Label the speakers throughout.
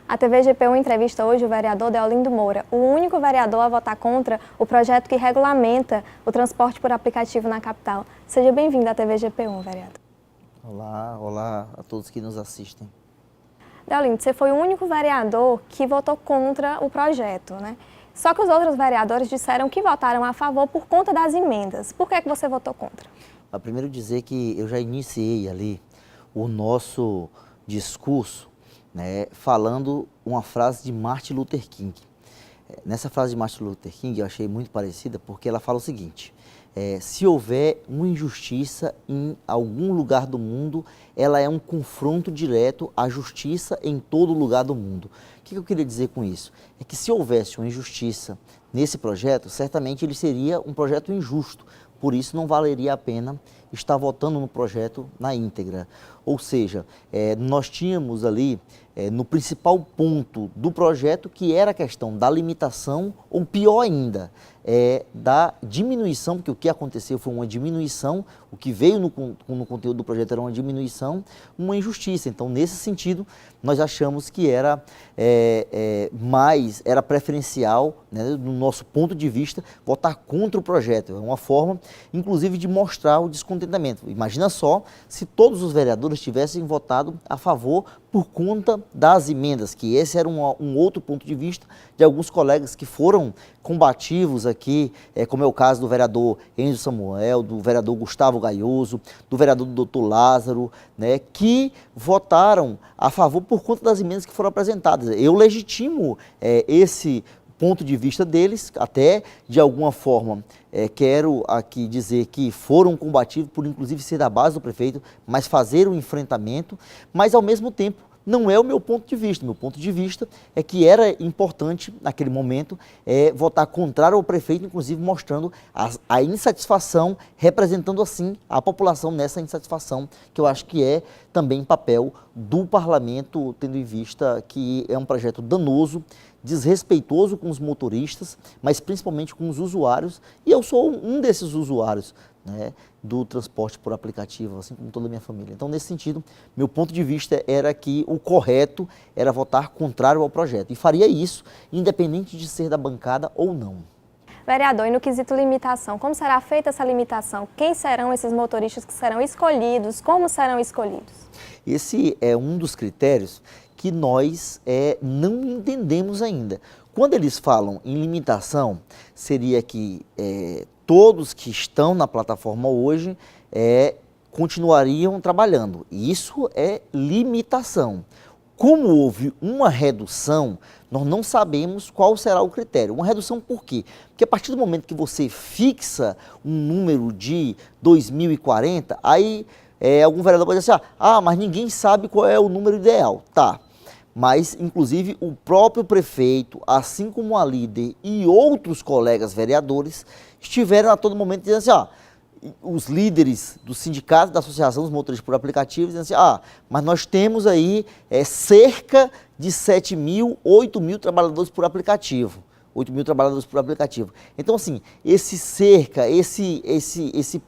Speaker 1: A TV GP1 entrevista hoje o vereador Deolindo Moura, o único vereador a votar contra o projeto que regulamenta o transporte por aplicativo na capital. Seja bem-vindo à TV GP1, vereador.
Speaker 2: Olá a todos que nos assistem.
Speaker 1: Deolindo, você foi o único vereador que votou contra o projeto, né? Só que os outros vereadores disseram que votaram a favor por conta das emendas. Por que você votou contra?
Speaker 2: Primeiro dizer que eu já iniciei ali o nosso discurso, né, falando uma frase de Martin Luther King. Nessa frase de Martin Luther King eu achei muito parecida porque ela fala o seguinte: se houver uma injustiça em algum lugar do mundo, ela é um confronto direto à justiça em todo lugar do mundo. O que eu queria dizer com isso? É que se houvesse uma injustiça nesse projeto, certamente ele seria um projeto injusto. Por isso não valeria a pena estar votando no projeto na íntegra. Ou seja, nós tínhamos ali no principal ponto do projeto, que era a questão da limitação, ou pior ainda, da diminuição, porque o que aconteceu foi uma diminuição, o que veio no conteúdo do projeto era uma diminuição, uma injustiça. Então, nesse sentido, nós achamos que era era preferencial, né, do nosso ponto de vista, votar contra o projeto. É uma forma, inclusive, de mostrar o descontentamento. Imagina só se todos os vereadores tivessem votado a favor por conta das emendas, que esse era um outro ponto de vista de alguns colegas que foram combativos aqui, como é o caso do vereador Enzo Samuel, do vereador Gustavo Gaioso, do vereador Dr. Lázaro, né, que votaram a favor por conta das emendas que foram apresentadas. Eu legitimo esse ponto de vista deles, até de alguma forma quero aqui dizer que foram combativos por inclusive ser da base do prefeito, mas fazer o enfrentamento, mas ao mesmo tempo não é o meu ponto de vista. Meu ponto de vista é que era importante, naquele momento, votar contrário ao prefeito, inclusive mostrando a insatisfação, representando assim a população nessa insatisfação, que eu acho que é também papel do parlamento, tendo em vista que é um projeto danoso, desrespeitoso com os motoristas, mas principalmente com os usuários, e eu sou um desses usuários, né, do transporte por aplicativo, assim como toda a minha família. Então, nesse sentido, meu ponto de vista era que o correto era votar contrário ao projeto, e faria isso independente de ser da bancada ou não.
Speaker 1: Vereador, e no quesito limitação, como será feita essa limitação? Quem serão esses motoristas que serão escolhidos? Como serão escolhidos?
Speaker 2: Esse é um dos critérios que nós não entendemos ainda. Quando eles falam em limitação, seria que todos que estão na plataforma hoje continuariam trabalhando. Isso é limitação. Como houve uma redução, nós não sabemos qual será o critério. Uma redução por quê? Porque a partir do momento que você fixa um número de 2040, aí algum vereador pode dizer assim, mas ninguém sabe qual é o número ideal. Tá. Mas, inclusive, o próprio prefeito, assim como a líder e outros colegas vereadores, estiveram a todo momento dizendo assim, os líderes do sindicato, da Associação dos Motoristas por Aplicativo, dizendo assim, mas nós temos aí cerca de 7 mil, 8 mil trabalhadores por aplicativo. 8 mil trabalhadores por aplicativo. Então, assim, esse cerca, esse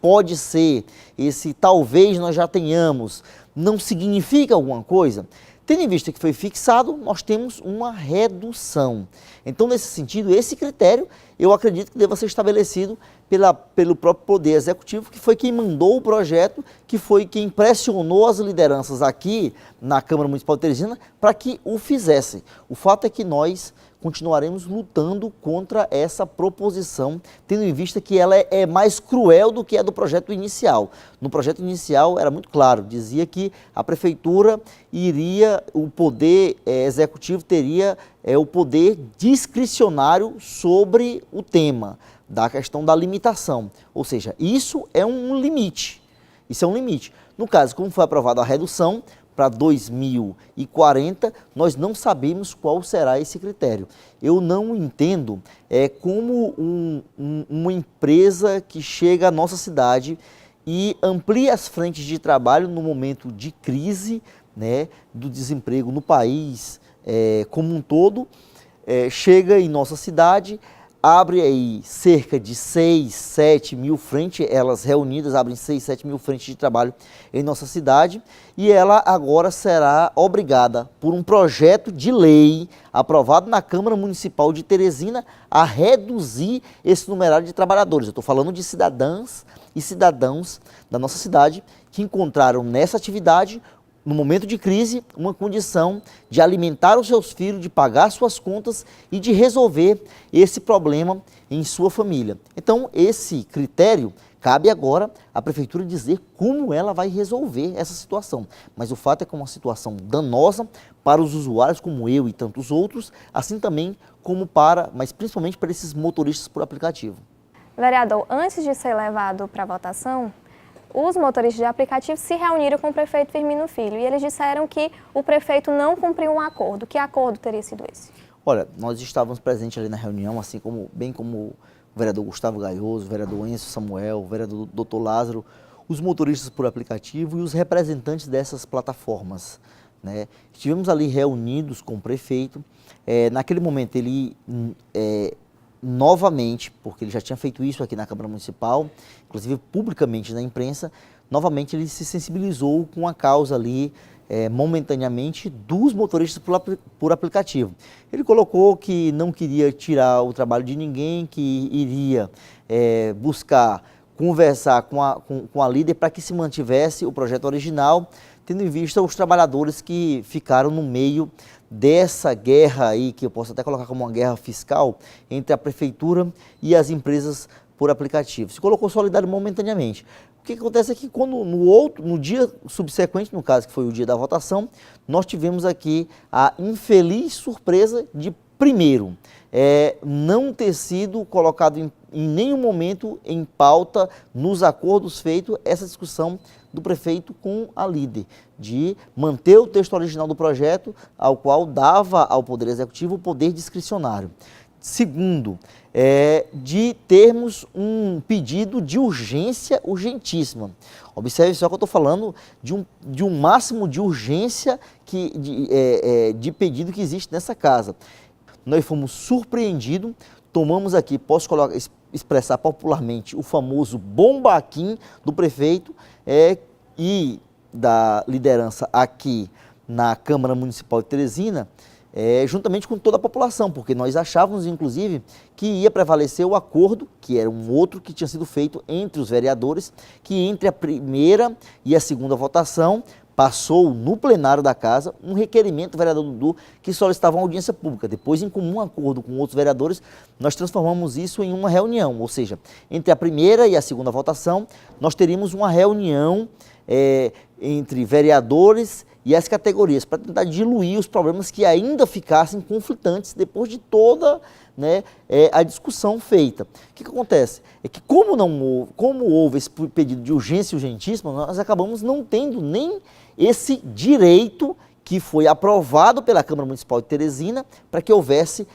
Speaker 2: pode ser, esse talvez nós já tenhamos, não significa alguma coisa? Tendo em vista que foi fixado, nós temos uma redução. Então, nesse sentido, esse critério, eu acredito que deva ser estabelecido pelo próprio Poder Executivo, que foi quem mandou o projeto, que foi quem pressionou as lideranças aqui na Câmara Municipal de Teresina para que o fizessem. O fato é que nós continuaremos lutando contra essa proposição, tendo em vista que ela é mais cruel do que a do projeto inicial. No projeto inicial era muito claro, dizia que a prefeitura iria, o poder executivo teria o poder discricionário sobre o tema da questão da limitação. Ou seja, isso é um limite. Isso é um limite. No caso, como foi aprovada a redução para 2040, nós não sabemos qual será esse critério. Eu não entendo como uma empresa que chega à nossa cidade e amplia as frentes de trabalho no momento de crise, né, do desemprego no país como um todo, chega em nossa cidade, abre aí cerca de 6, 7 mil frentes, elas reunidas abrem 6, 7 mil frentes de trabalho em nossa cidade, e ela agora será obrigada, por um projeto de lei aprovado na Câmara Municipal de Teresina, a reduzir esse numerário de trabalhadores. Eu estou falando de cidadãs e cidadãos da nossa cidade que encontraram nessa atividade, no momento de crise, uma condição de alimentar os seus filhos, de pagar suas contas e de resolver esse problema em sua família. Então, esse critério, cabe agora à Prefeitura dizer como ela vai resolver essa situação. Mas o fato é que é uma situação danosa para os usuários como eu e tantos outros, assim também como mas principalmente para esses motoristas por aplicativo.
Speaker 1: Vereador, antes de ser levado para votação, os motoristas de aplicativo se reuniram com o prefeito Firmino Filho e eles disseram que o prefeito não cumpriu um acordo. Que acordo teria sido esse?
Speaker 2: Olha, nós estávamos presentes ali na reunião, bem como o vereador Gustavo Gaioso, o vereador Enzo Samuel, o vereador Dr. Lázaro, os motoristas por aplicativo e os representantes dessas plataformas, né? Estivemos ali reunidos com o prefeito. Naquele momento ele novamente, porque ele já tinha feito isso aqui na Câmara Municipal, inclusive publicamente na imprensa, novamente ele se sensibilizou com a causa ali, momentaneamente, dos motoristas por aplicativo. Ele colocou que não queria tirar o trabalho de ninguém, que iria buscar conversar com a líder para que se mantivesse o projeto original, tendo em vista os trabalhadores que ficaram no meio dessa guerra aí, que eu posso até colocar como uma guerra fiscal, entre a Prefeitura e as empresas por aplicativo. Se colocou solidário momentaneamente. O que acontece é que quando no dia subsequente, no caso que foi o dia da votação, nós tivemos aqui a infeliz surpresa de, primeiro, não ter sido colocado em nenhum momento em pauta, nos acordos feitos, essa discussão do prefeito com a líder, de manter o texto original do projeto, ao qual dava ao Poder Executivo o poder discricionário. Segundo, de termos um pedido de urgência urgentíssima. Observe só que eu estou falando de um máximo de urgência de pedido que existe nessa casa. Nós fomos surpreendidos, tomamos aqui, posso expressar popularmente, o famoso bombaquim do prefeito e da liderança aqui na Câmara Municipal de Teresina, juntamente com toda a população, porque nós achávamos, inclusive, que ia prevalecer o acordo, que era um outro que tinha sido feito entre os vereadores, que entre a primeira e a segunda votação passou no plenário da casa um requerimento do vereador Dudu que solicitava uma audiência pública. Depois, em comum acordo com outros vereadores, nós transformamos isso em uma reunião, ou seja, entre a primeira e a segunda votação, nós teríamos uma reunião entre vereadores e as categorias, para tentar diluir os problemas que ainda ficassem conflitantes depois de toda a discussão feita. O que acontece? É que como houve esse pedido de urgência urgentíssima, nós acabamos não tendo nem esse direito que foi aprovado pela Câmara Municipal de Teresina para que houvesse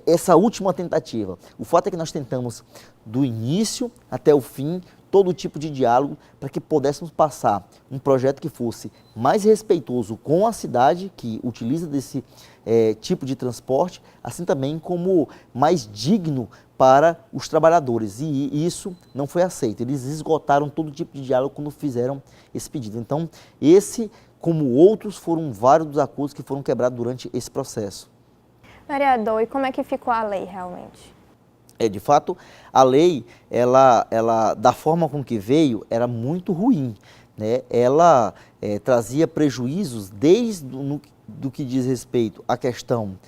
Speaker 2: essa última tentativa. O fato é que nós tentamos, do início até o fim, todo tipo de diálogo para que pudéssemos passar um projeto que fosse mais respeitoso com a cidade, que utiliza desse tipo de transporte, assim também como mais digno para os trabalhadores. E isso não foi aceito. Eles esgotaram todo tipo de diálogo quando fizeram esse pedido. Então, esse, como outros, foram vários dos acordos que foram quebrados durante esse processo.
Speaker 1: Vereador, e como é que ficou a lei realmente?
Speaker 2: De fato, a lei, ela, da forma com que veio, era muito ruim, né? Ela trazia prejuízos desde do que diz respeito à questão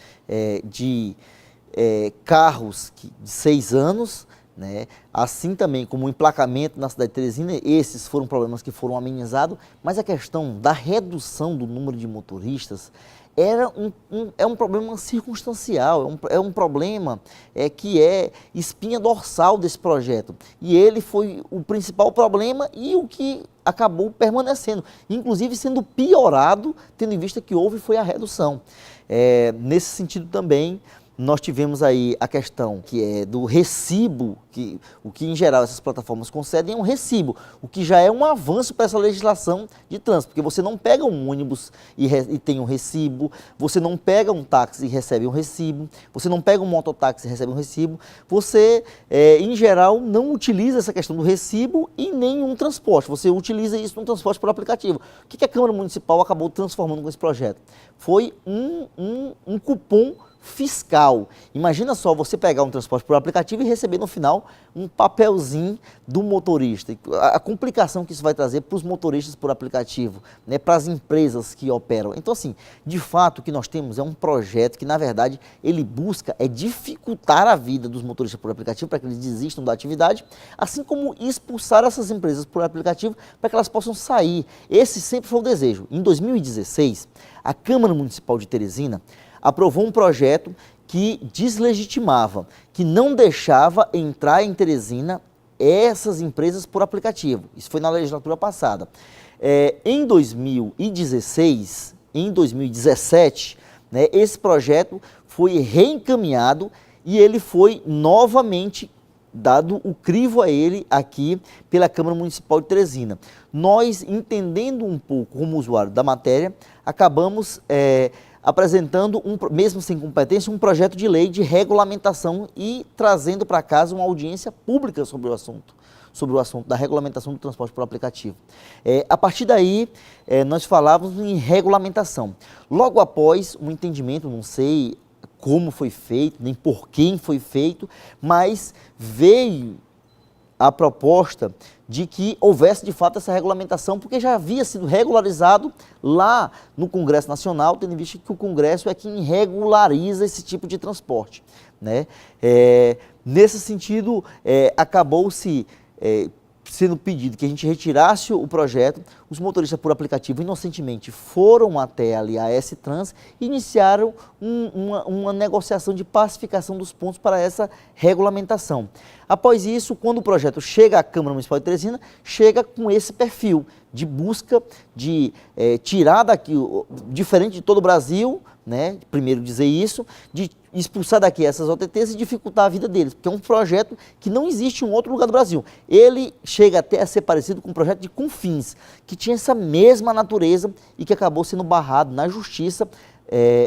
Speaker 2: de carros de 6 anos, né? Assim também como o emplacamento na cidade de Teresina, esses foram problemas que foram amenizados, mas a questão da redução do número de motoristas é um problema circunstancial, é um problema que é espinha dorsal desse projeto. E ele foi o principal problema e o que acabou permanecendo, inclusive sendo piorado, tendo em vista que foi a redução. Nesse sentido também, Nós tivemos aí a questão que é do recibo, o que em geral essas plataformas concedem é um recibo, o que já é um avanço para essa legislação de trânsito, porque você não pega um ônibus e tem um recibo, você não pega um táxi e recebe um recibo, você não pega um mototáxi e recebe um recibo, você, em geral, não utiliza essa questão do recibo em nenhum transporte, você utiliza isso no transporte por aplicativo. O que a Câmara Municipal acabou transformando com esse projeto? Foi um cupom fiscal. Imagina só você pegar um transporte por aplicativo e receber no final um papelzinho do motorista. A complicação que isso vai trazer para os motoristas por aplicativo, né, para as empresas que operam. Então, assim, de fato, o que nós temos é um projeto que, na verdade, ele busca dificultar a vida dos motoristas por aplicativo para que eles desistam da atividade, assim como expulsar essas empresas por aplicativo para que elas possam sair. Esse sempre foi o desejo. Em 2016, a Câmara Municipal de Teresina aprovou um projeto que deslegitimava, que não deixava entrar em Teresina essas empresas por aplicativo. Isso foi na legislatura passada. Em 2016, em 2017, né, esse projeto foi reencaminhado e ele foi novamente dado o crivo a ele aqui pela Câmara Municipal de Teresina. Nós, entendendo um pouco como usuário da matéria, acabamos apresentando, mesmo sem competência, um projeto de lei de regulamentação e trazendo para casa uma audiência pública sobre o assunto da regulamentação do transporte por aplicativo. A partir daí, nós falávamos em regulamentação. Logo após um entendimento, não sei como foi feito, nem por quem foi feito, mas veio a proposta de que houvesse de fato essa regulamentação, porque já havia sido regularizado lá no Congresso Nacional, tendo em vista que o Congresso é quem regulariza esse tipo de transporte, né? Nesse sentido, acabou-se sendo pedido que a gente retirasse o projeto. Os motoristas por aplicativo inocentemente foram até ali a S-Trans e iniciaram uma negociação de pacificação dos pontos para essa regulamentação. Após isso, quando o projeto chega à Câmara Municipal de Teresina, chega com esse perfil de busca de tirar daqui, diferente de todo o Brasil, né, primeiro dizer isso, de expulsar daqui essas OTTs e dificultar a vida deles, porque é um projeto que não existe em um outro lugar do Brasil. Ele chega até a ser parecido com um projeto de Confins, que tinha essa mesma natureza e que acabou sendo barrado na justiça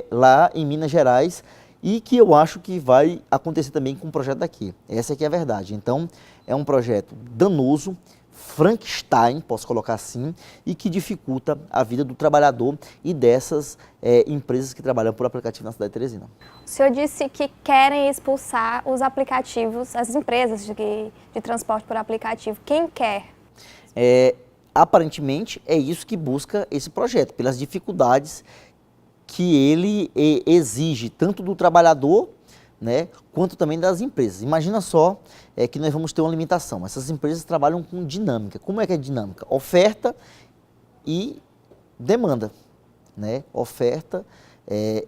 Speaker 2: lá em Minas Gerais, e que eu acho que vai acontecer também com o projeto daqui. Essa aqui é a verdade. Então, é um projeto danoso, Frankenstein, posso colocar assim, e que dificulta a vida do trabalhador e dessas empresas que trabalham por aplicativo na cidade de Teresina.
Speaker 1: O senhor disse que querem expulsar os aplicativos, as empresas de transporte por aplicativo. Quem quer?
Speaker 2: Aparentemente, é isso que busca esse projeto, pelas dificuldades que ele exige, tanto do trabalhador, né, quanto também das empresas. Imagina só que nós vamos ter uma limitação. Essas empresas trabalham com dinâmica. Como é que é dinâmica? Oferta e demanda, né? Oferta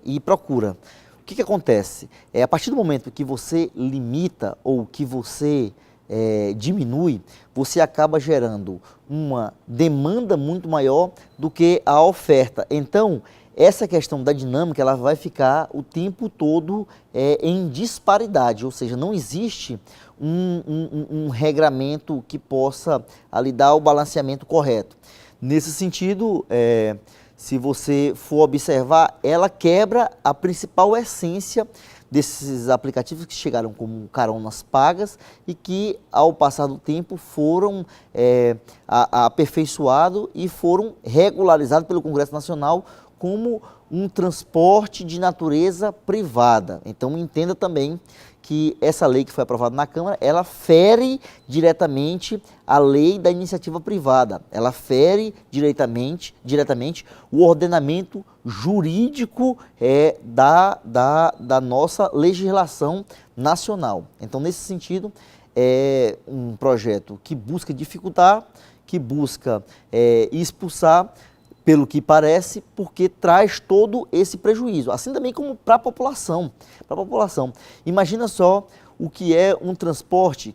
Speaker 2: e procura. O que acontece? A partir do momento que você limita ou que você diminui, você acaba gerando uma demanda muito maior do que a oferta. Então, essa questão da dinâmica, ela vai ficar o tempo todo em disparidade, ou seja, não existe um regramento que possa ali dar o balanceamento correto. Nesse sentido, se você for observar, ela quebra a principal essência desses aplicativos que chegaram como caronas pagas e que, ao passar do tempo, foram aperfeiçoados e foram regularizados pelo Congresso Nacional como um transporte de natureza privada. Então, entenda também que essa lei que foi aprovada na Câmara, ela fere diretamente a lei da iniciativa privada. Ela fere diretamente o ordenamento jurídico da nossa legislação nacional. Então, nesse sentido, é um projeto que busca dificultar, que busca expulsar, pelo que parece, porque traz todo esse prejuízo, assim também como para a população. Imagina só o que é um transporte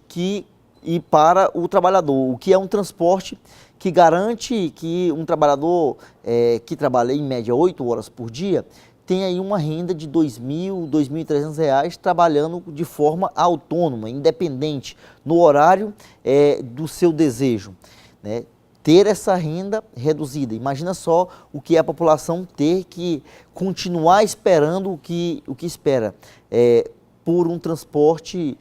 Speaker 2: e para o trabalhador, o que é um transporte que garante que um trabalhador que trabalha em média 8 horas por dia tem aí uma renda de R$ 2.000, R$ 2.300 trabalhando de forma autônoma, independente, no horário do seu desejo, né? Ter essa renda reduzida. Imagina só o que é a população ter que continuar esperando o que espera por um transporte,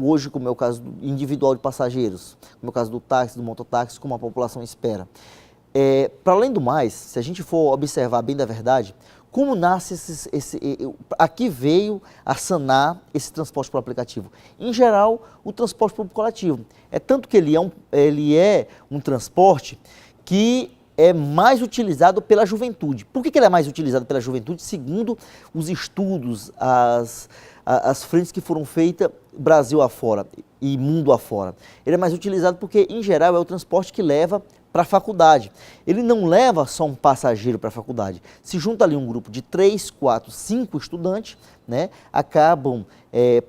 Speaker 2: hoje, como é o caso individual de passageiros, como é o caso do táxi, do mototáxi, como a população espera. Para além do mais, se a gente for observar bem da verdade, como nasce aqui veio a sanar esse transporte por aplicativo? Em geral, o transporte público coletivo. É tanto que ele é um transporte que é mais utilizado pela juventude. Por que ele é mais utilizado pela juventude? Segundo os estudos, as frentes que foram feitas Brasil afora e mundo afora. Ele é mais utilizado porque, em geral, é o transporte que leva para a faculdade. Ele não leva só um passageiro para a faculdade. Se junta ali um grupo de 3, 4, 5 estudantes, né, acabam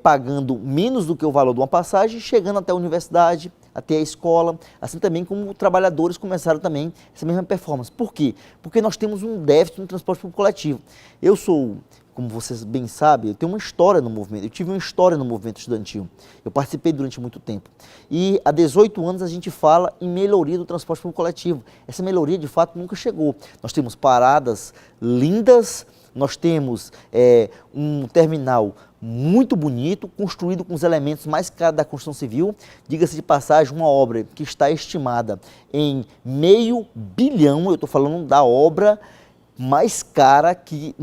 Speaker 2: pagando menos do que o valor de uma passagem, chegando até a universidade, até a escola, assim também como trabalhadores começaram também essa mesma performance. Por quê? Porque nós temos um déficit no transporte público coletivo. Eu sou, como vocês bem sabem, eu tenho uma história no movimento, eu tive uma história no movimento estudantil, eu participei durante muito tempo. E há 18 anos a gente fala em melhoria do transporte público coletivo. Essa melhoria de fato nunca chegou. Nós temos paradas lindas, nós temos um terminal muito bonito, construído com os elementos mais caros da construção civil. Diga-se de passagem, uma obra que está estimada em R$500 milhão, eu estou falando da obra mais cara que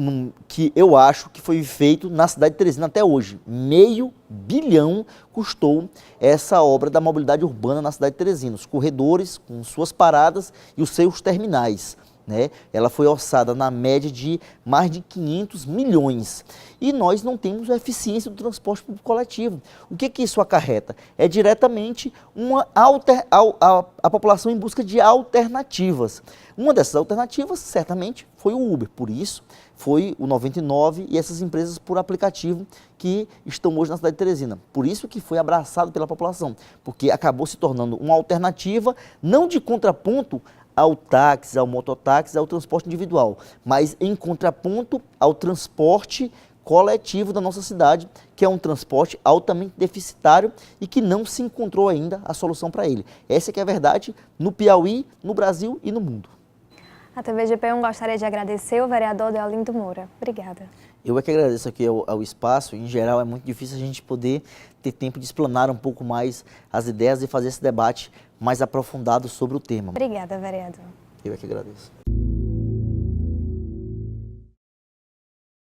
Speaker 2: eu acho que foi feito na cidade de Teresina até hoje. R$500 milhão custou essa obra da mobilidade urbana na cidade de Teresina. Os corredores com suas paradas e os seus terminais, né? Ela foi orçada na média de mais de 500 milhões. E nós não temos a eficiência do transporte público coletivo. O que isso acarreta? É diretamente a população em busca de alternativas. Uma dessas alternativas, certamente, foi o Uber. Por isso, foi o 99 e essas empresas por aplicativo que estão hoje na cidade de Teresina. Por isso que foi abraçado pela população, porque acabou se tornando uma alternativa, não de contraponto ao táxi, ao mototáxi, ao transporte individual, mas em contraponto ao transporte coletivo da nossa cidade, que é um transporte altamente deficitário e que não se encontrou ainda a solução para ele. Essa que é a verdade no Piauí, no Brasil e no mundo.
Speaker 1: A TV GP1 gostaria de agradecer o vereador Deolindo Moura. Obrigada.
Speaker 2: Eu é que agradeço aqui ao espaço. Em geral, é muito difícil a gente poder ter tempo de explanar um pouco mais as ideias e fazer esse debate mais aprofundado sobre o tema.
Speaker 1: Obrigada, vereador.
Speaker 2: Eu é que agradeço.